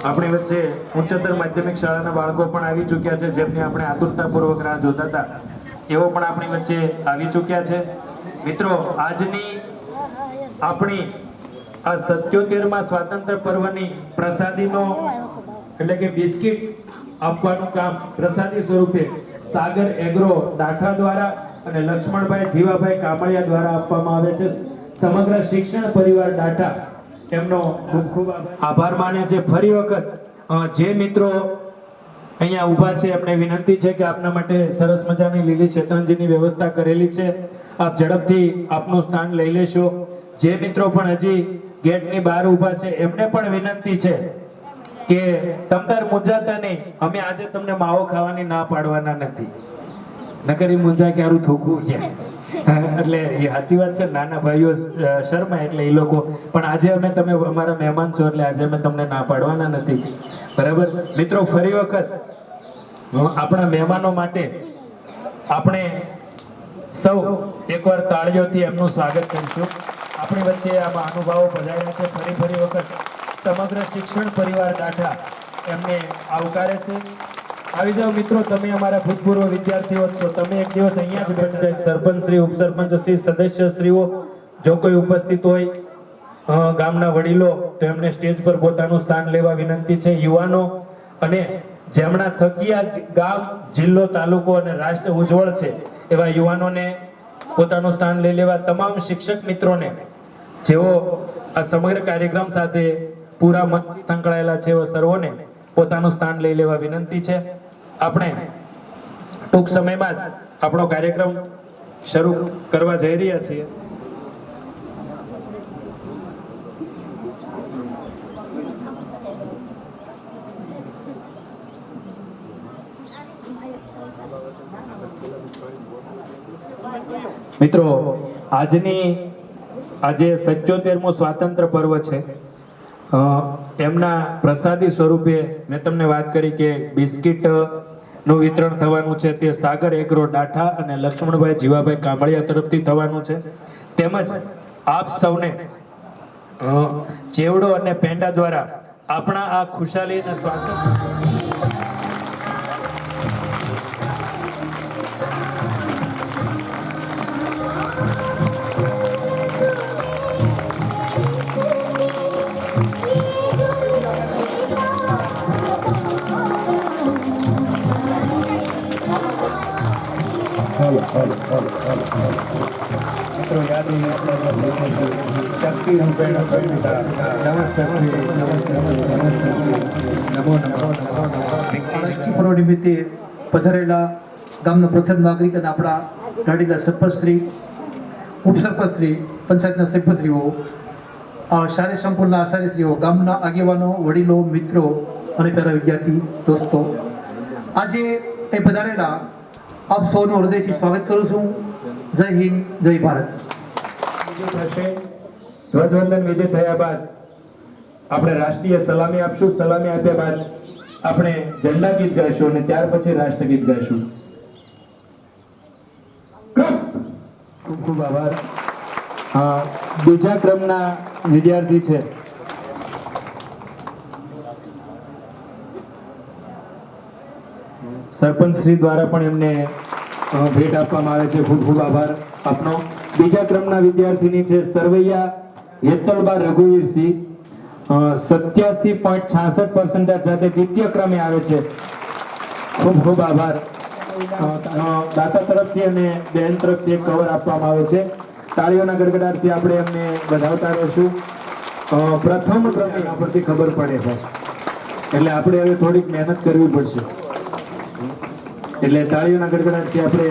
આપણી વચ્ચે ઉચ્ચતર માધ્યમિક શાળાના બાળકો પણ આવી ચૂક્યા છે, જેમની આપણે આતુરતાપૂર્વક રાહ જોતા હતા. એવો પણ આપણી વચ્ચે આવી ચૂક્યા છે. મિત્રો, આજની આપણી આ 77મા સ્વાતંત્ર્ય પર્વની પ્રસાદીનો એટલે કે બિસ્કિટ આપવાનું કામ પ્રસાદી સ્વરૂપે સાગર એગ્રો દાઠા દ્વારા અને લક્ષ્મણભાઈ જીવાભાઈ કામળિયા દ્વારા આપવામાં આવે છે. સમગ્ર શિક્ષણ પરિવાર દાઠા એમનો ખૂબ ખૂબ આભાર માને છે. ફરી વખત જે મિત્રો અહીંયા ઊભા છે એમને વિનંતી છે કે આપના માટે સરસ મજાની લીલી શેતરંજીની વ્યવસ્થા કરેલી છે. આપ ઝડપથી આપનું સ્થાન લઈ લેશો. જે મિત્રો પણ હજી ગેટની બહાર ઊભા છે એમને પણ વિનંતી છે કે તમતાર મૂંઝાતા નહીં. અમે આજે તમને માવો ખાવાની ના પાડવાના નથી, નકરી મૂંઝા ક્યારું થોકવું છે. એટલે એ સાચી વાત છે. નાના ભાઈઓ શર્મા એટલે એ લોકો પણ આજે અમે તમે અમારા મહેમાન છો એટલે આજે અમે તમને ના પાડવાના નથી. બરાબર મિત્રો, ફરી વખત આપણા મહેમાનો માટે આપણે સૌ એકવાર તાળીઓથી એમનું સ્વાગત કરીશું. આપણી વચ્ચે આ મહાનુભાવો પધાર્યા છે. ફરી વખત સમગ્ર શિક્ષણ પરિવાર દાઠા એમને આવકારે છે. આવી જાઓ મિત્રો, તમે અમારા ભૂતપૂર્વ વિદ્યાર્થીઓ છો. તમે એક દિવસ અહીંયા જ બેઠા છે. સરપંચ શ્રી, ઉપસરપંચ શ્રી, સદસ્ય શ્રીઓ જો કોઈ ઉપસ્થિત હોય, ગામના વડીલો, તો એમને સ્ટેજ પર પોતાનું સ્થાન લેવા વિનંતી છે. યુવાનો અને જેમના થકી આ ગામ, જિલ્લો, તાલુકો અને રાષ્ટ્ર ઉજ્જવળ છે એવા યુવાનોને પોતાનું સ્થાન લઈ લેવા, તમામ શિક્ષક મિત્રોને જેઓ આ સમગ્ર કાર્યક્રમ સાથે પૂરા મન સંકળાયેલા છે એવા સર્વોને પોતાનું સ્થાન લઈ લેવા વિનંતી છે. આપણે ટૂંક સમયમાં જ આપણો કાર્યક્રમ શરૂ કરવા જઈ રહ્યા છીએ. મિત્રો, આજે 77મો સ્વાતંત્ર્ય પર્વ છે. એમના પ્રસાદી સ્વરૂપે મેં તમને વાત કરી કે બિસ્કિટ નું વિતરણ થવાનું છે. તે સાગર એગ્રો દાઠા અને લક્ષ્મણભાઈ જીવાભાઈ કામળિયા તરફથી થવાનું છે. તેમજ આપ સૌને ચેવડો અને પેંડા દ્વારા આપણા આ ખુશાલી અને સ્વાતંત્ર્ય નિમિત્તે પધારેલા ગામના પ્રથમ નાગરિક અને આપણા ગાડીના સરપંચશ્રી, ઉપસરપંચશ્રી, પંચાયતના સરપંચશ્રીઓ, શારી સંકુલના આચાર્યશ્રીઓ, ગામના આગેવાનો, વડીલો, મિત્રો અને પ્યારા વિદ્યાર્થી દોસ્તો, આજે એ પધારેલા આપ સૌનું હૃદયથી સ્વાગત કરું છું. જય હિન્દ, જય ભારત. ધ્વજવંદન વિધિ થયા બાદ આપણે રાષ્ટ્રીય સલામી આપશું. સલામી આપ્યા બાદ આપણે ઝંડા ગીત ગાઈશું અને ત્યાર પછી રાષ્ટ્રગીત ગાઈશું. ખૂબ ખૂબ આભાર. બીજા ક્રમના વિદ્યાર્થી છે સરપંચ શ્રી દ્વારા પણ એમને ભેટ આપવામાં આવે છે. ખૂબ ખૂબ આભાર આપનો. બીજા ક્રમના વિદ્યાર્થીની છે સરવૈયા હેતલબા રઘુવીરસિંહ, 87.66% સાથે દ્વિતીય ક્રમે આવે છે. ખૂબ ખૂબ આભાર. દાતા તરફથી અને બહેન તરફથી એક કવર આપવામાં આવે છે. તાળીઓના ગડગડાટથી આપણે એમને વધાવતા રહીશું. પ્રથમ ક્રમે આપણથી ખબર પડે છે એટલે આપણે હવે થોડીક મહેનત કરવી પડશે. એટલે તાળીઓના ગડગડાટથી આપણે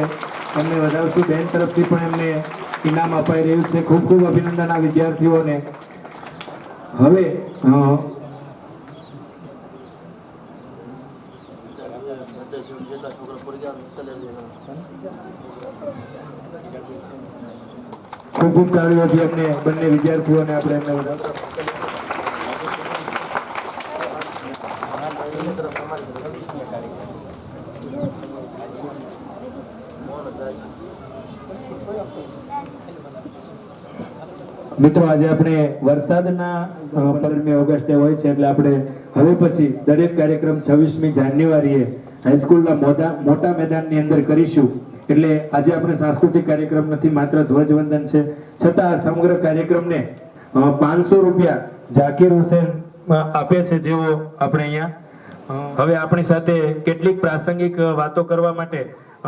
એમને વધાવશું. બહેન તરફથી પણ એમને ઇનામ અપાઈ રહ્યું છે. ખૂબ ખૂબ અભિનંદન આ વિદ્યાર્થીઓને. હવે ખૂબ ખૂબ તાળીઓથી અમને બંને વિદ્યાર્થીઓને આપણે એમને વધાવતા. મિત્રો આજે આપણે વરસાદના 15મી ઓગસ્ટે હોય છે એટલે આપણે હવે પછી દરેક કાર્યક્રમ 26મી જાન્યુઆરીએ હાઈસ્કૂલના મોટા મેદાનની અંદર કરીશું. એટલે આજે આપણે સાંસ્કૃતિક કાર્યક્રમ નથી, માત્ર ધ્વજવંદન છે. છતાં સમગ્ર કાર્યક્રમને 500 રૂપિયા ઝાકીર હુસેન આપે છે, જેઓ આપણે અહીંયા હવે આપણી સાથે કેટલીક પ્રાસંગિક વાતો કરવા માટે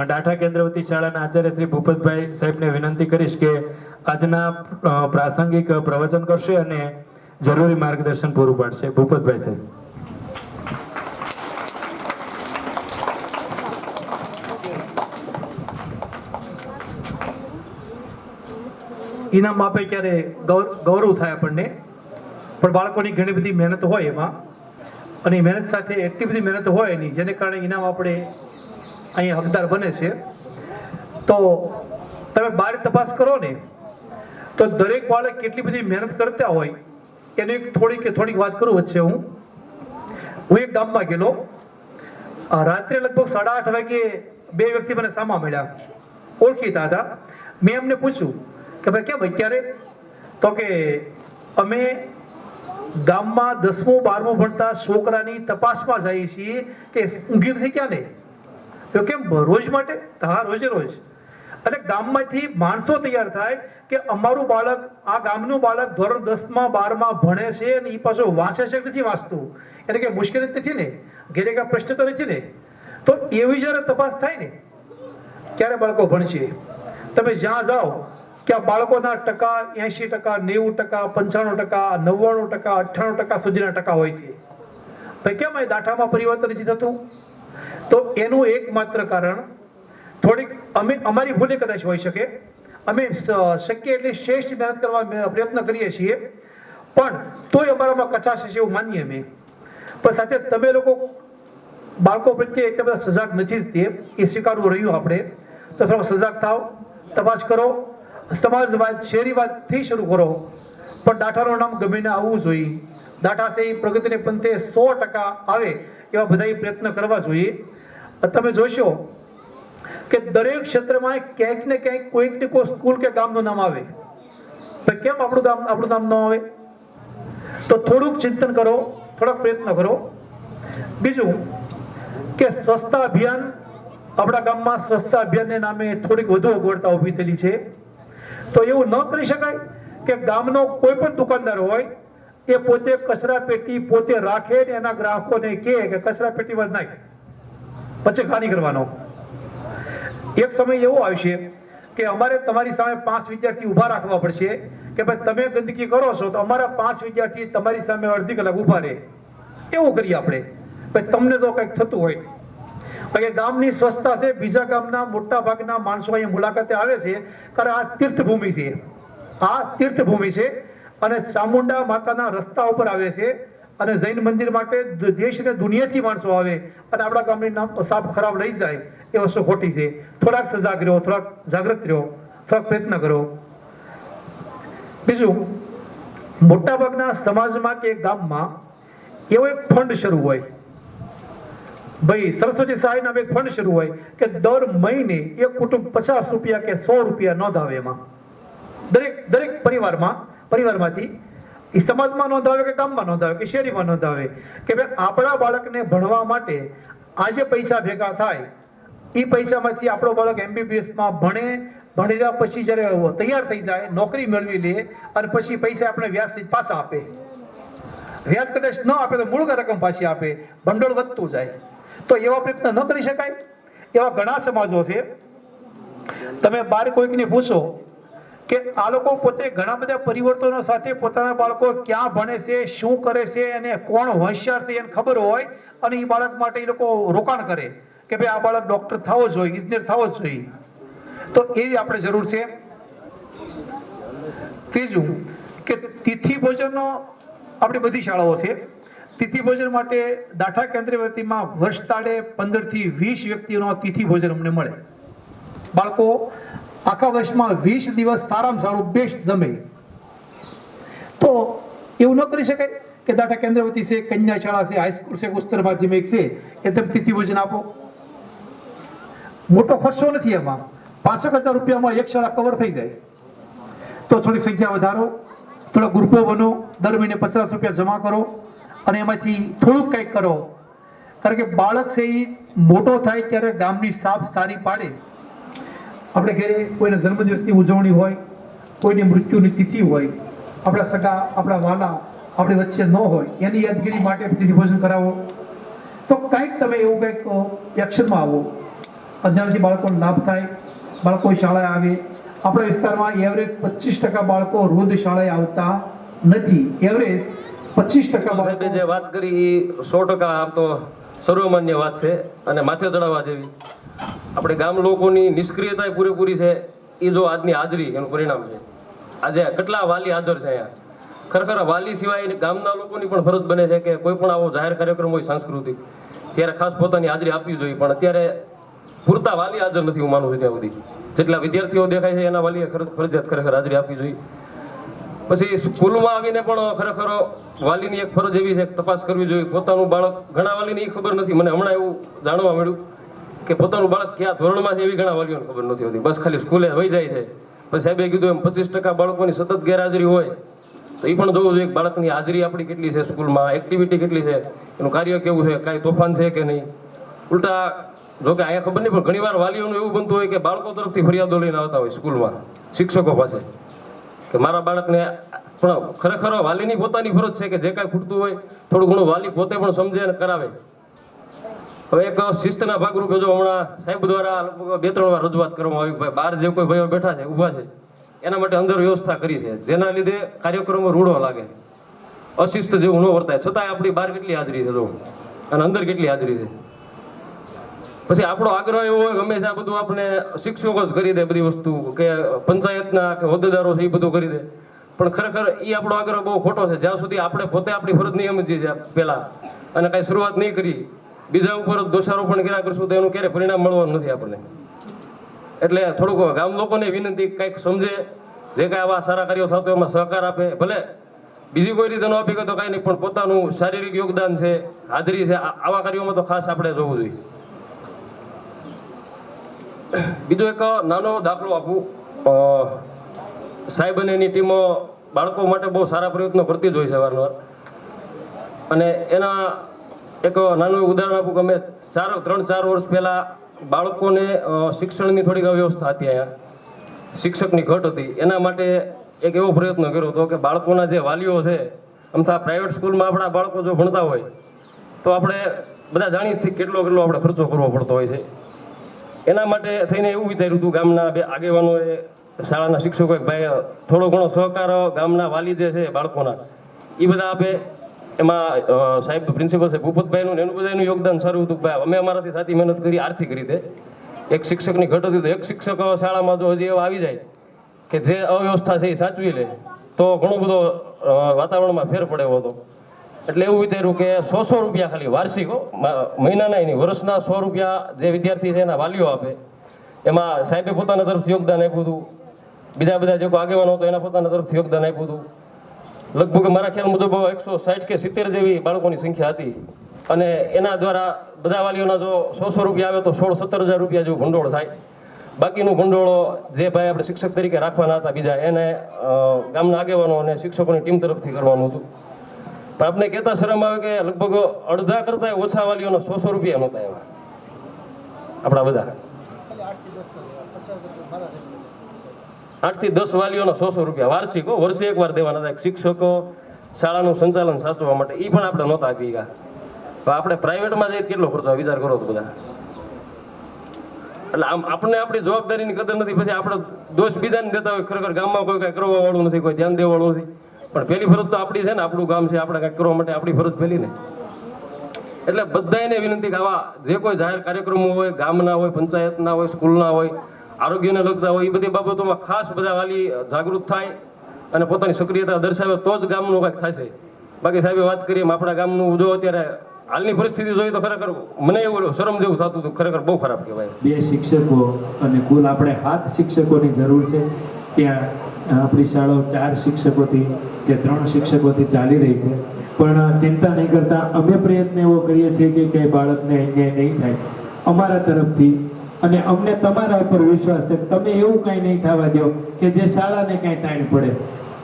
ડાઠા કેન્દ્રવતી શાળાના આચાર્ય શ્રી ભૂપતભાઈ સાહેબને વિનંતી કરીશ કે આજના પ્રાસંગિક પ્રવચન કરશે અને જરૂરી માર્ગદર્શન પૂરું પાડશે. ભૂપતભાઈ સાહેબ. ઇનામ આપે ક્યારે ગૌરવ થાય આપણને, પણ બાળકોની ઘણી બધી મહેનત હોય એમાં, અને મહેનત સાથે એટલી બધી મહેનત હોય એની જેને કારણે ઇનામ આપણે અહીંયા હકદાર બને છે. તો તમે બહાર તપાસ કરો ને તો દરેક બાળક કેટલી બધી મહેનત કરતા હોય એની થોડીક વાત કરું વચ્ચે. હું એક ગામમાં ગયેલો, રાત્રે લગભગ 8:30 વાગે બે વ્યક્તિ મને સામા મળ્યા, ઓળખીતા હતા. મેં એમને પૂછ્યું કે ભાઈ કેમ અત્યારે? તો કે અમે ગામમાં 10મું 12મું ભણતા છોકરાની તપાસમાં જઈએ છીએ કે ઊંઘી નથી ક્યાં ને. તો કેમ રોજ માટે? હા, રોજે રોજ. અને ગામમાંથી માણસો તૈયાર થાય કે અમારું બાળક, આ ગામનું બાળક ધોરણ 10માં 12માં ભણે છે અને એ પાછો વાંચે છે કે નથી વાંચતું, એને કંઈ મુશ્કેલી નથી ને, ઘેરે કાંઈ પ્રશ્ન તો નથી ને. તો એવી જ્યારે તપાસ થાય ને ક્યારે બાળકો ભણશે. તમે જ્યાં જાઓ કે આ બાળકોના ટકા 80%, 90%, 95%, 99%, 98% સુધીના ટકા હોય છે. ભાઈ કેમ એ દાઠામાં પરિવર્તન નથી થતું? તો એનું એકમાત્ર કારણ થોડીક અમારી ભૂલે કદાચ હોઈ શકે. અમે શક્ય એટલી શ્રેષ્ઠ મહેનત કરવા પ્રયત્ન કરીએ છીએ, પણ તોય અમારામાં કચાશ છે એવું માનીએ અમે. પણ સાથે તમે લોકો બાળકો પ્રત્યે એટલા બધા સજાગ નથી જ, એ સ્વીકારવું રહ્યું આપણે. તો થોડો સજાગ થાવ, તપાસ કરો, સમાજવાદ શહેરીવાદથી શરૂ કરો, પણ દાઠાનું નામ ગમીને આવવું જોઈએ. દાઠા છે એ પ્રગતિને પંથે 100% આવે એવા બધા પ્રયત્ન કરવા જોઈએ. તમે જોશો કે દરેક ક્ષેત્રમાં ક્યાંક ને ક્યાંક કોઈક ને કોઈ સ્કૂલ કે ગામનું નામ આવે. ભાઈ કેમ આપણું નામ ન આવે? તો થોડુંક ચિંતન કરો, થોડાક પ્રયત્ન કરો. બીજું કે સ્વચ્છતા અભિયાન, આપણા ગામમાં સ્વચ્છતા અભિયાનને નામે થોડીક વધુ અગવડતા ઊભી થયેલી છે. તો એવું ન કરી શકાય કે ગામનો કોઈ પણ દુકાનદાર હોય એ પોતે કચરા પેટી પોતે રાખે ને એના ગ્રાહકોને કહે કે કચરા પેટીમાં નાખ, પછી ખાલી કરવાનો. એક સમય એવો આવશે કે અમારે તમારી સામે 5 વિદ્યાર્થી ઊભા રાખવા પડશે કે ભાઈ તમે ગંદકી કરો છો તો અમારા 5 વિદ્યાર્થી તમારી સામે અડધી કલાક ઊભા રહે. એવું કરીએ આપણે. ભાઈ તમને તો કંઈક થતું હોય. ભાઈ ગામની સ્વચ્છતા છે, બીજા ગામના મોટા ભાગના માણસો અહીંયા મુલાકાતે આવે છે કારણ આ તીર્થભૂમિ છે. આ તીર્થભૂમિ છે અને ચામુંડા માતાના રસ્તા ઉપર આવે છે અને જૈન મંદિર માટે દેશ અને દુનિયાથી માણસો આવે અને આપણા ગામની નામ સાફ ખરાબ લઈ જાય એ વસ્તુ ખોટી છે. થોડાક સજાગ રહો, થોડાક જાગૃત રહો, થોડાક પ્રયત્ન કરો. બીજું, મોટાભાગના સમાજમાં કે ગામમાં એવો એક ફંડ શરૂ હોય, ભાઈ સરસ્વતી સહાય નામે એક ફંડ શરૂ હોય કે દર મહિને એક કુટુંબ 50 રૂપિયા કે 100 રૂપિયા નોંધાવે. એમાં દરેક પરિવારમાંથી એ સમાજમાં નોંધાવે કે ગામમાં નોંધાવે કે શહેરીમાં નોંધાવે કે ભાઈ આપણા બાળકને ભણવા માટે આજે પૈસા ભેગા થાય, એ પૈસામાંથી આપણો બાળક MBBSમાં ભણી રહ્યા પછી જ્યારે તૈયાર થઈ જાય, નોકરી મેળવી લે અને પછી પૈસા આપણે વ્યાજ પાછા આપે. વ્યાજ કદાચ ન આપે તો મૂળ રકમ પાછી આપે, ભંડોળ વધતું જાય. તો એવા પ્રયત્ન ન કરી શકાય? એવા ઘણા સમાજો છે. તમે બાર કોઈકને પૂછો કે આ લોકો પોતે ઘણા બધા પરિવર્તનો સાથે પોતાના બાળકો ક્યાં ભણે છે, શું કરે છે અને કોણ હોશિયાર છે એને ખબર હોય અને એ બાળક માટે એ લોકો રોકાણ કરે કે ભાઈ આ બાળક ડોક્ટર થવો જોઈએ, ઇજનેર થવો જ જોઈએ. તો એવી આપણે જરૂર છે. ત્રીજું કે તિથિ ભોજનનો આપણી બધી શાળાઓ છે. તિથિ ભોજન માટે દાઠા કેન્દ્રીય વતીમાં વર્ષ તાળે 15 થી 20 વ્યક્તિઓનો તિથિ ભોજન અમને મળે. બાળકો આખા વર્ષમાં 20 દિવસ સારામાં સારું બેસ્ટ જમે. તો એવું ન કરી શકાય કે દાઠા કેન્દ્ર વતી છે, કન્યા શાળા છે, હાઈસ્કૂલ છે, ઉચ્ચતર માધ્યમિક છે, એ તમે તિથિ ભોજન આપો. મોટો ખર્ચો નથી એમાં, 65,000 રૂપિયામાં એક શાળા કવર થઈ જાય. તો થોડી સંખ્યા વધારો, થોડા ગ્રુપો બનો, દર મહિને 50 રૂપિયા જમા કરો અને એમાંથી થોડુંક કંઈક કરો. કારણ કે બાળક છે એ મોટો થાય ત્યારે ગામની સાફ સારી પાડે. આપણે ઘરે કોઈના જન્મદિવસની ઉજવણી હોય, કોઈની મૃત્યુની તિથિ હોય, આપણા સગા, આપણા વાલા આપણી વચ્ચે ન હોય, એની યાદગીરી માટે તિથિ ભોજન કરાવો. તો કંઈક તમે એવું કંઈક એક્શનમાં આવો જેનાથી બાળકોને લાભ થાય, બાળકો શાળાએ આવે. આપણા વિસ્તારમાં એવરેજ 25% બાળકો રોજ શાળાએ આવતા નથી. એવરેજ 25% સાહેબે બાળકો. જે વાત કરી એ 100% આમ તો સર્વમાન્ય વાત છે અને માથે ચડાવવા જેવી. આપણે ગામ લોકોની નિષ્ક્રિયતા પૂરેપૂરી છે. એ જો આજની હાજરી એનું પરિણામ છે. આજે કેટલા વાલી હાજર છે અહીંયા. ખરેખર વાલી સિવાય ગામના લોકોની પણ ફરજ બને છે કે કોઈ પણ આવો જાહેર કાર્યક્રમ હોય સાંસ્કૃતિક, ત્યારે ખાસ પોતાની હાજરી આપવી જોઈએ. પણ અત્યારે પૂરતા વાલી હાજર નથી, હું માનું છું ત્યાં સુધી. જેટલા વિદ્યાર્થીઓ દેખાય છે એના વાલીએ ફરજિયાત ખરેખર હાજરી આપવી જોઈએ. પછી સ્કૂલમાં આવીને પણ ખરેખર વાલીની એક ફરજ એવી છે, તપાસ કરવી જોઈએ પોતાનું બાળક. ઘણા વાલીને એ ખબર નથી, મને હમણાં એવું જાણવા મળ્યું કે પોતાનું બાળક ક્યાં ધોરણમાં છે એવી ઘણા વાલીઓને ખબર નથી હોતી. બસ ખાલી સ્કૂલે વહી જાય છે. પછી સાહેબે કીધું એમ 25% બાળકોની સતત ગેરહાજરી હોય તો એ પણ જોવું જોઈએ કે બાળકની હાજરી આપણી કેટલી છે, સ્કૂલમાં એક્ટિવિટી કેટલી છે, એનું કાર્ય કેવું છે, કાંઈ તોફાન છે કે નહીં. ઉલટા જોકે અહીંયા ખબર નહીં, પણ ઘણીવાર વાલીઓનું એવું બનતું હોય કે બાળકો તરફથી ફરિયાદો લઈને આવતા હોય સ્કૂલમાં શિક્ષકો પાસે કે મારા બાળકને. પણ ખરેખર વાલીની પોતાની ફરજ છે કે જે કાંઈ ખૂટતું હોય થોડું ઘણું વાલી પોતે પણ સમજે અને કરાવે. હવે એક શિસ્તના ભાગરૂપે જો હમણાં સાહેબ દ્વારા લગભગ 2-3 વાર રજૂઆત કરવામાં આવી, ભાઈ બહાર જે કોઈ ભાઈઓ બેઠા છે, ઊભા છે, એના માટે અંદર વ્યવસ્થા કરી છે, જેના લીધે કાર્યક્રમો રૂડો લાગે, અશિસ્ત જેવું ન વર્તાય. છતાંય આપણી બહાર કેટલી હાજરી છે જો, અને અંદર કેટલી હાજરી છે. પછી આપણો આગ્રહ એવો હોય હંમેશા બધું આપણે શિક્ષકો જ કરી દે બધી વસ્તુ, કે પંચાયતના કે હોદ્દેદારો છે એ બધું કરી દે. પણ ખરેખર એ આપણો આગ્રહ બહુ ખોટો છે. જ્યાં સુધી આપણે પોતે આપણી ફરજ નહીં સમજીએ છીએ પહેલા અને કાંઈ શરૂઆત નહીં કરી, બીજા ઉપર દોષારોપણ કર્યા કરશું તો એનું ક્યારે પરિણામ મળવાનું નથી આપણને. એટલે થોડુંક ગામ લોકોને વિનંતી, કંઈક સમજે, જે કાંઈ આવા સારા કાર્યો થતો એમાં સહકાર આપે. ભલે બીજી કોઈ રીતે ન આપી તો કાંઈ નહીં, પણ પોતાનું શારીરિક યોગદાન છે, હાજરી છે, આવા કાર્યોમાં તો ખાસ આપણે જોવું જોઈએ. બીજો એક નાનો દાખલો આપું. સાહેબ અને એની ટીમો બાળકો માટે બહુ સારા પ્રયત્નો કરતી જ હોય છે વારંવાર. અને એના એક નાનું ઉદાહરણ આપું કે અમે 3-4 વર્ષ પહેલાં બાળકોને શિક્ષણની થોડીક અવ્યવસ્થા હતી, અહીંયા શિક્ષકની ઘટ હતી. એના માટે એક એવો પ્રયત્ન કર્યો હતો કે બાળકોના જે વાલીઓ છે, અમથા પ્રાઇવેટ સ્કૂલમાં આપણા બાળકો જો ભણતા હોય તો આપણે બધા જાણીએ છીએ કેટલો આપણે ખર્ચો કરવો પડતો હોય છે. એના માટે થઈને એવું વિચાર્યું હતું ગામના 2 આગેવાનોએ, શાળાના શિક્ષકોએ, ભાઈ થોડો ઘણો સહકાર ગામના વાલી જે છે બાળકોના એ બધા આપે. એમાં સાહેબ પ્રિન્સિપલ સાહેબ ભૂપતભાઈનું એનું બધાનું યોગદાન સારું હતું. ભાઈ અમે અમારાથી સાચી મહેનત કરી આર્થિક રીતે. એક શિક્ષકની ઘટ હતી તો એક શિક્ષક શાળામાં જો હજી એવા આવી જાય કે જે અવ્યવસ્થા છે એ સાચવી લે તો ઘણો બધો વાતાવરણમાં ફેર પડે એવો હતો. એટલે એવું વિચાર્યું કે 100 રૂપિયા ખાલી વાર્ષિક, મહિનાના નહીં, વર્ષના 100 રૂપિયા જે વિદ્યાર્થી છે એના વાલીઓ આપે. એમાં સાહેબે પોતાના તરફથી યોગદાન આપ્યું હતું, બીજા બધા જે કોઈ આગેવાનો હતો એના પોતાના તરફથી યોગદાન આપ્યું હતું. લગભગ મારા ખ્યાલ મુજબ 160 કે 70 જેવી બાળકોની સંખ્યા હતી. અને એના દ્વારા બધા વાલીઓના જો 100 રૂપિયા આવે તો 16-17 હજાર રૂપિયા જેવું ભંડોળ થાય. બાકીનું ભંડોળો જે ભાઈ આપણે શિક્ષક તરીકે રાખવાના હતા બીજા, એને ગામના આગેવાનો અને શિક્ષકોની ટીમ તરફથી કરવાનું હતું. પણ આપણે કહેતા શરમ આવે કે લગભગ અડધા કરતા ઓછા વાલીઓના 100 રૂપિયા નહોતા એવા આપણા બધા. 8 થી 10 વાલીઓના 100 રૂપિયા વાર્ષિક, વર્ષે એકવાર દેવાના હતા. શિક્ષકો શાળાનું સંચાલન સાચવવા માટે એ પણ આપણે નહોતા આપી ગયા. તો આપણે પ્રાઇવેટમાં જઈએ કેટલો ખર્ચો વિચાર કરો તો બધા. એટલે આમ આપણને આપણી જવાબદારીની કદર નથી, પછી આપણે દોષ બીજાને દેતા હોય. ખરેખર ગામમાં કોઈ કાંઈ કરવા વાળું નથી, કોઈ ધ્યાન દેવા વાળું નથી. પણ પહેલી ફરજ તો આપણી છે ને, આપણું ગામ છે, આપણે કાંઈક કરવા માટે આપણી ફરજ પહેલી ને. એટલે બધાને વિનંતી કે આવા જે કોઈ જાહેર કાર્યક્રમો હોય, ગામના હોય, પંચાયતના હોય, સ્કૂલના હોય, આરોગ્યને લગતા હોય, એ બધી બાબતોમાં ખાસ બધા વાલી જાગૃત થાય અને પોતાની સક્રિયતા દર્શાવે તો જ ગામનું કંઈક થશે. બાકી સાહેબે વાત કરી એમ આપણા ગામનું જો અત્યારે હાલની પરિસ્થિતિ જોઈએ તો ખરેખર મને એવું શરમ જેવું થતું હતું. ખરેખર બહુ ખરાબ કહેવાય. 2 શિક્ષકો અને કુલ આપણે 7 શિક્ષકોની જરૂર છે. ત્યાં આપણી શાળાઓ 4 શિક્ષકોથી કે 3 શિક્ષકોથી ચાલી રહી છે. પણ ચિંતા નહીં કરતા, અમે પ્રયત્ન એવો કરીએ છીએ કે કંઈ બાળકને અન્યાય નહીં થાય અમારા તરફથી. અને અમને તમારા ઉપર વિશ્વાસ છે, તમે એવું કાંઈ નહીં થવા દો કે જે શાળાને કાંઈ તાણ પડે.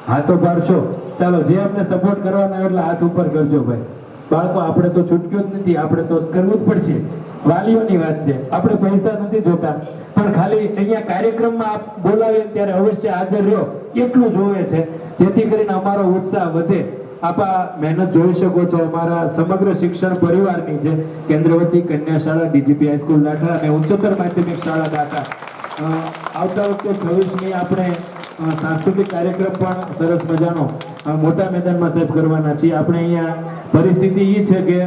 હા તો પાડશો. ચાલો જે અમને સપોર્ટ કરવાનો હોય એટલે હાથ ઉપર કરજો ભાઈ. બાળકો આપણે તો છૂટક્યો જ નથી, આપણે તો કરવું જ પડશે. વાલીઓની વાત છે, આપણે પૈસા નથી જોતા, પણ ખાલી અહીંયા કાર્યક્રમમાં આપ બોલાવે ત્યારે અવશ્ય હાજર રહ્યો એટલું જોવે છે, જેથી કરીને અમારો ઉત્સાહ વધે. આપ આ મહેનત જોઈ શકો છો અમારા સમગ્ર શિક્ષણ પરિવારની છે. કેન્દ્રવતી કન્યા શાળા, ડીજીપી હાઈસ્કૂલ દાંતા અને ઉચ્ચતર માધ્યમિક શાળા દાંતા. આવતા વખતે 26મી આપણે સાંસ્કૃતિક કાર્યક્રમ પણ સરસ મજાનો મોટા મેદાનમાં સાહેબ કરવાના છીએ. આપણે અહીંયા પરિસ્થિતિ એ છે કે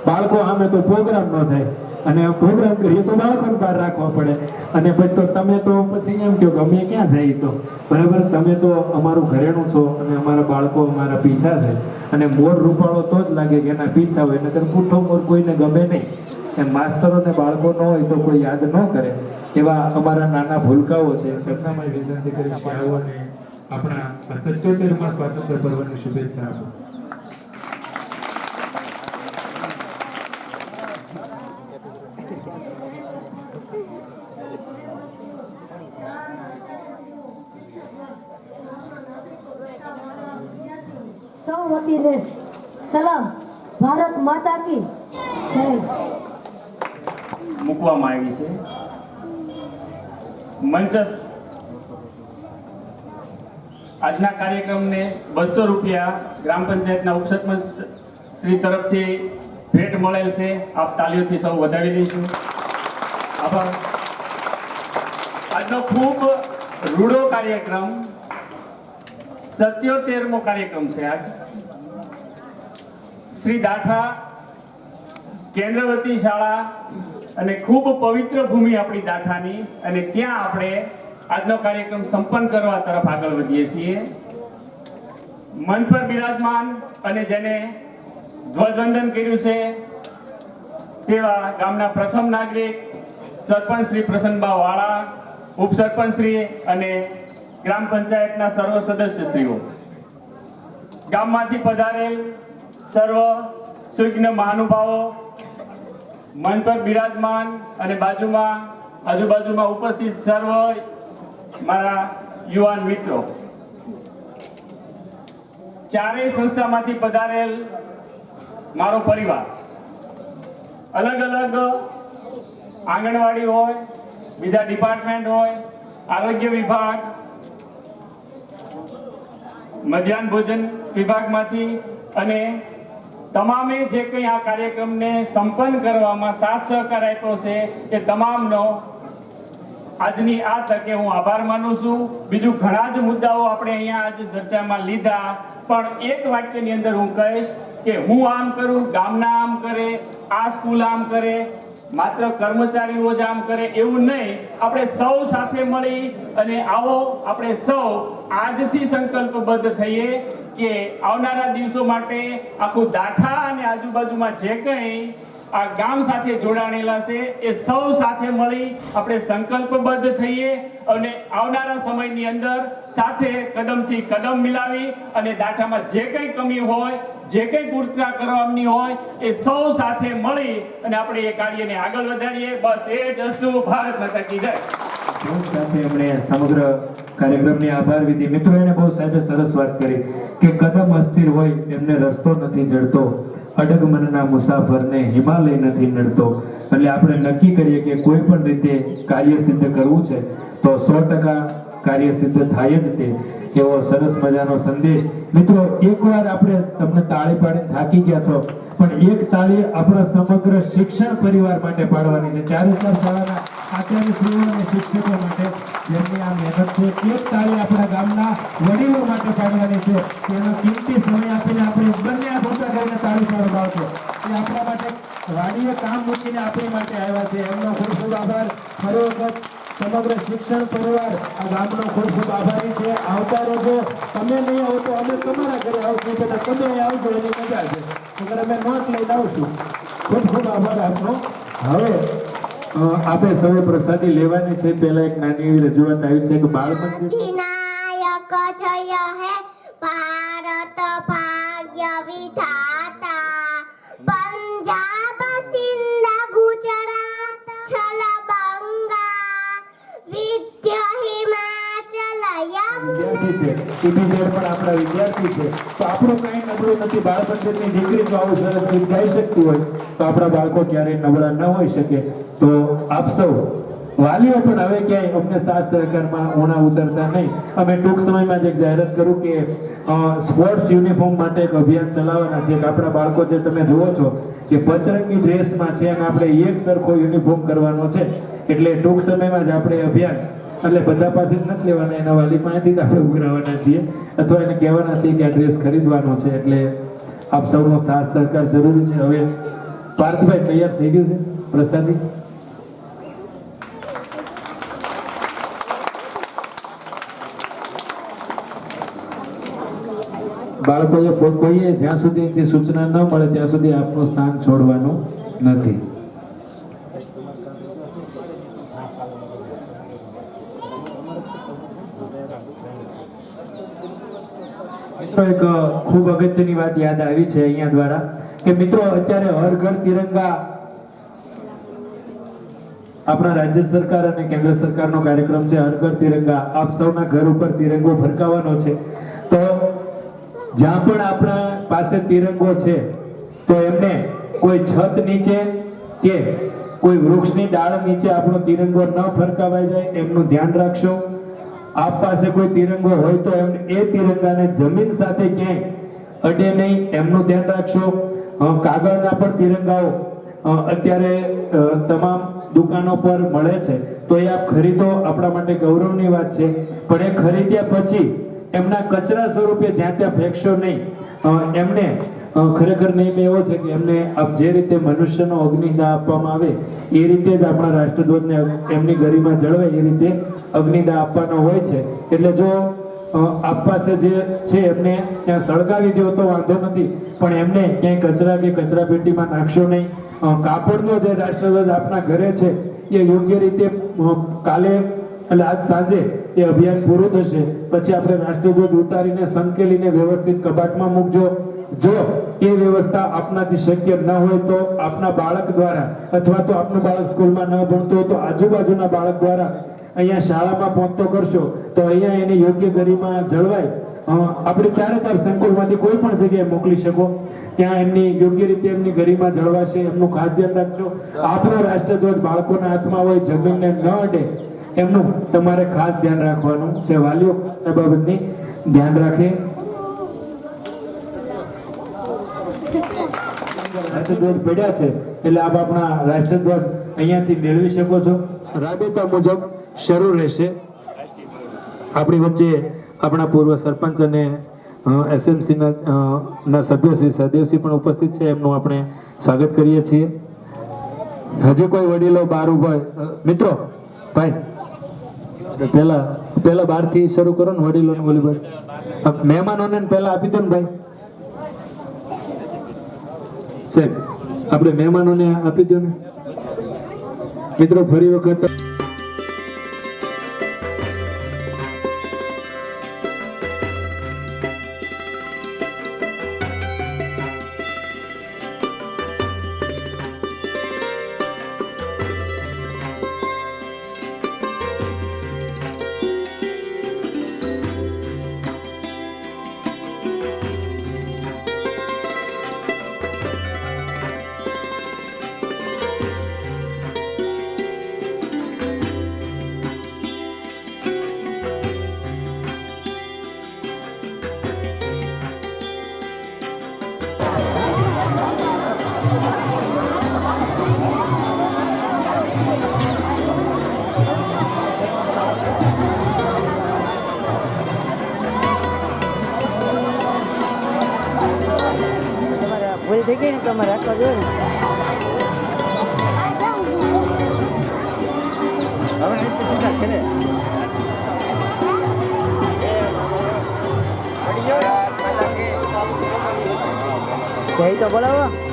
બાળકો સામે તો પ્રોગ્રામ ન થાય, અને પ્રોગ્રામ કરીએ તો બાળકોને બહાર રાખવા પડે, અને પછી તો તમે તો પછી એમ કહો કે અમે ક્યાં જઈએ તો બરાબર. તમે તો અમારું ઘરેણું છો અને અમારા બાળકો અમારા પીછા છે, અને મોર રૂપાળો તો જ લાગે કે એના પીછા હોય, નકર પૂઠો મોર કોઈને ગમે નહીં. એમ માસ્તરોને બાળકો ન હોય તો કોઈ યાદ ન કરે. એવા અમારા નાના ભૂલકાઓ છે, એમના માટે વિનંતી કરીશ કે આવો અને આપણા 77મા સ્વાતંત્ર્ય પર્વની શુભેચ્છા આપો. સૌ વતીને સલામ. ભારત માતા કી જય. મૂકવામાં આવી છે. મંચ આજના કાર્યક્રમને 200 રૂપિયા ગ્રામ પંચાયતના ઉપસરપંચ શ્રી તરફથી ભેટ મળેલ છે. આપ તાલીઓથી સૌ વધાવી દઈશું. આભાર. આજનો ખૂબ રૂડો કાર્યક્રમ, 77મો કાર્યક્રમ છે આજ. શ્રી દાઠા કેન્દ્રવતી શાળા અને ખૂબ પવિત્ર ભૂમિ આપણી દાઠાની, અને ત્યાં આપણે આજનો કાર્યક્રમ સંપન્ન કરવા તરફ આગળ વધીએ છીએ. મંચ પર બિરાજમાન અને જેને ધ્વજવંદન કર્યું છે તેવા ગામના પ્રથમ નાગરિક સરપંચ શ્રી પ્રસન્નબા વાળા, ઉપસરપંચ શ્રી અને ગ્રામ પંચાયતના સર્વ સદસ્યશ્રીઓ, ગામમાંથી પધારેલ સર્વ સુજ્ઞ મહાનુભાવો, મંચ પર બિરાજમાન અને આજુબાજુમાં ઉપસ્થિત સર્વ મારા યુવાન મિત્રો, ચારેય સંસ્થામાંથી પધારેલ મારો પરિવાર, અલગ અલગ આંગણવાડી હોય, બીજા ડિપાર્ટમેન્ટ હોય, આરોગ્ય વિભાગ, મધ્યાહન ભોજન વિભાગમાંથી, અને તમામે જે કંઈ આ કાર્યક્રમને સંપન્ન કરવામાં સાથ સહકાર આપ્યો છે એ તમામનો આજની આ તકે હું આભાર માનું છું. બીજું ઘણા જ મુદ્દાઓ આપણે અહીંયા આજે ચર્ચામાં લીધા, પણ એક વાક્યની અંદર હું કહીશ કે હું આમ કરું, ગામના આમ કરે, આ સ્કૂલ આમ કરે, માત્ર કર્મચારીઓ જ આમ કરે એવું નહીં. આપણે સૌ સાથે મળી અને આવો આપણે સૌ આજથી સંકલ્પબદ્ધ થઈએ કે આવનારા દિવસો માટે આખું દાઠા અને આજુબાજુમાં જે કંઈ આ ગામ સાથે જોડાણેલા છે એ સૌ સાથે મળી આપણે સંકલ્પબદ્ધ થઈએ અને આવનારા સમયની અંદર સાથે કદમથી કદમ મિલાવી અને દાઠામાં જે કંઈ કમી હોય, જે કંઈ પૂર્તતા કરવાની હોય એ સૌ સાથે મળી અને આપણે એ કાર્યને આગળ વધારીએ. બસ એ જ વસ્તુ. ભારત માતા કી જય. સાથે એમણે સમગ્ર કાર્યક્રમની આભાર વિધિ. મિત્રો, એને બહુ સાહેબે સરસ વાત કરી કે કદમ અસ્થિર હોય એમને રસ્તો નથી જડતો, અડગ મનના મુસાફરને હિમાલય નથી નડતો. એટલે આપણે નક્કી કરીએ કે કોઈ પણ રીતે કાર્ય સિદ્ધ કરવું છે તો 100% કાર્ય સિદ્ધ થાય જ તે. એવો સરસ મજાનો સંદેશ. મિત્રો, એકવાર આપણે તમને તાળી પાડીને થાકી ગયા છો, પણ એક તાળી આપણા સમગ્ર શિક્ષણ પરિવાર માટે પાડવાની છે. ચારે ચાર શાળાના આચાર્યશ્રીઓ અને શિક્ષકો માટે જેમની આ મહેનત છે. એક તાળી આપણા ગામના વડીલો માટે પાડવાની છે. તેનો કિંમતી સમય આપીને આપણે બંને હાથ ઊંચા કરીને તાળી પાડો બાળકો. એ આપણા માટે વાડીએ કામ મૂકીને આપણી માટે આવ્યા છે. એમનો ખૂબ ખૂબ આભાર. ફરી વખત સમગ્ર શિક્ષણ પરિવાર આ ગામનો ખૂબ ખૂબ આભારી છે. આવતા રહેજો. તમે નહીં આવો તો અમે તમારા ઘરે આવશું, તમે અહીં આવજો, એની મજા છે. તો અમે નોટ લઈને આવશું. ખૂબ ખૂબ આભાર આપનો. હવે આપણે સૌએ પ્રસાદી લેવાની છે. પહેલા એક નાની એવી રજૂઆત આવી છે કે બાળ મંદિર વિનાયક જય હે ભારત ભાગ્ય વિધાતા, પંજાબ સિંધ ગુજરાત છલ બંગા વિદ્ય હિમાચલ યમુના વિદ્યાર્થી છે, EBZ પણ આપણા વિદ્યાર્થી છે. તો આપણું કાંઈ નબળું નથી. બાળ પંચાયતની દીકરી જો આવું સરસ ગીત ગાઈ શકતી હોય તો આપણા બાળકો ક્યારેય નબળા ન હોઈ શકે. તો આપ સૌ વાલીઓ પણ હવે ક્યાંય અમને સાથ સહકારમાં ઉણા ઉતરતા નહીં. અમે ટૂંક સમયમાં જ એક જાહેરાત કરું કે સ્પોર્ટ્સ યુનિફોર્મ માટે એક અભિયાન ચલાવવાના છે. કે આપણા બાળકો જે તમે જુઓ છો કે પચરંગી ડ્રેસમાં છે અને આપણે એક સરખો યુનિફોર્મ કરવાનો છે. એટલે ટૂંક સમયમાં જ આપણે અભિયાન, એટલે બધા પાસે જ નથી લેવાના, એના વાલી પાસેથી જ આપણે ઉઘરાવવાના છીએ અથવા એને કહેવાના છીએ કે આ ડ્રેસ ખરીદવાનો છે. એટલે આપ સૌનો સાથ સહકાર જરૂરી છે. હવે પાર્થભાઈ તૈયાર થઈ ગયું છે પ્રસાદી? બાળકોએ કોઈએ જ્યાં સુધી સૂચના ન મળે ત્યાં સુધી આપનું સ્થાન છોડવાનું નથી. મિત્રો એક ખૂબ અગત્યની વાત યાદ આવી છે અહીંયા દ્વારા કે મિત્રો અત્યારે હર ઘર તિરંગા આપણા રાજ્ય સરકાર અને કેન્દ્ર સરકારનો કાર્યક્રમ છે. હર ઘર તિરંગા, આપ સૌના ઘર ઉપર તિરંગો ફરકાવવાનો છે. તો જ્યાં પણ આપણા પાસે તિરંગો છે તો એમને કોઈ છત નીચે કે કોઈ વૃક્ષની ડાળ નીચે આપણો તિરંગો ન ફરકાવાઈ જાય એમનું ધ્યાન રાખશો. આપ પાસે કોઈ તિરંગો હોય તો એ તિરંગાને જમીન સાથે ક્યાંય અડે નહીં એમનું ધ્યાન રાખશો. કાગળના પણ તિરંગાઓ અત્યારે તમામ દુકાનો પર મળે છે તો એ આપ ખરીદો, આપણા માટે ગૌરવની વાત છે. પણ એ ખરીદ્યા પછી એમના કચરા સ્વરૂપે જ્યાં ત્યાં ફેંકશો નહીં. એમને ખરેખર નિયમ એવો છે કે એમને જે રીતે મનુષ્યનો અગ્નિદાહ આપવામાં આવે એ રીતે જ આપણા રાષ્ટ્રધ્વજને એમની ગરિમા જળવાય એ રીતે અગ્નિદાહ આપવાનો હોય છે. એટલે જો આપ પાસે જે છે એમને ત્યાં સળગાવી દો તો વાંધો નથી, પણ એમને ક્યાંય કચરા કે કચરા પેટીમાં નાખશો નહીં. કાપડનો જે રાષ્ટ્રધ્વજ આપના ઘરે છે એ યોગ્ય રીતે કાલે એટલે આજ સાંજે એ અભિયાન પૂરું થશે પછી આપણે રાષ્ટ્રધ્વજ ઉતારીને સંકેલીને વ્યવસ્થિત કબાટમાં મૂકજો. જો એ વ્યવસ્થા આપનાથી શક્ય ન હોય તો આપના બાળક દ્વારા અથવા તો આપનું બાળક સ્કૂલમાં ન ભણતો હોય તો આજુબાજુના બાળક દ્વારા અહીંયા શાળામાં પહોંચતો કરશો તો અહીંયા એની યોગ્ય ગરિમા જળવાય. આપણે 4 સંકુલમાંથી કોઈ પણ જગ્યાએ મોકલી શકો, ત્યાં એમની યોગ્ય રીતે એમની ગરિમા જળવાશે. એમનું ખાસ ધ્યાન રાખજો. આપણો રાષ્ટ્રધ્વજ બાળકોના હાથમાં હોય, જમીનને ન અડે એમનું તમારે ખાસ ધ્યાન રાખવાનું છે. વાલીઓ આ બાબતની ધ્યાન રાખે. રાષ્ટ્રધ્વજ પડ્યા છે એટલે આપ આપણા રાષ્ટ્રધ્વજ અહીંયાથી મેળવી શકો છો. રાબેતા મુજબ શરૂ રહેશે. આપણી વચ્ચે આપણા પૂર્વ સરપંચ અને SMC ના સભ્ય શ્રી સહદેવસિંહ પણ ઉપસ્થિત છે. એમનું આપણે સ્વાગત કરીએ છીએ. હજી કોઈ વડીલો બહાર ઉભા મિત્રો ભાઈ પહેલા બહારથી શરૂ કરો ને વડીલોને બોલી ભાઈ. મહેમાનોને પહેલા આપી દો ને ભાઈ સાહેબ, આપણે મહેમાનોને આપી દો ને મિત્રો. ફરી વખત ભૂલ થઈ ગઈ ને તમારે રાખવા જોઈએ ને. હવે સીધા ખેલે જય તો બોલાવો.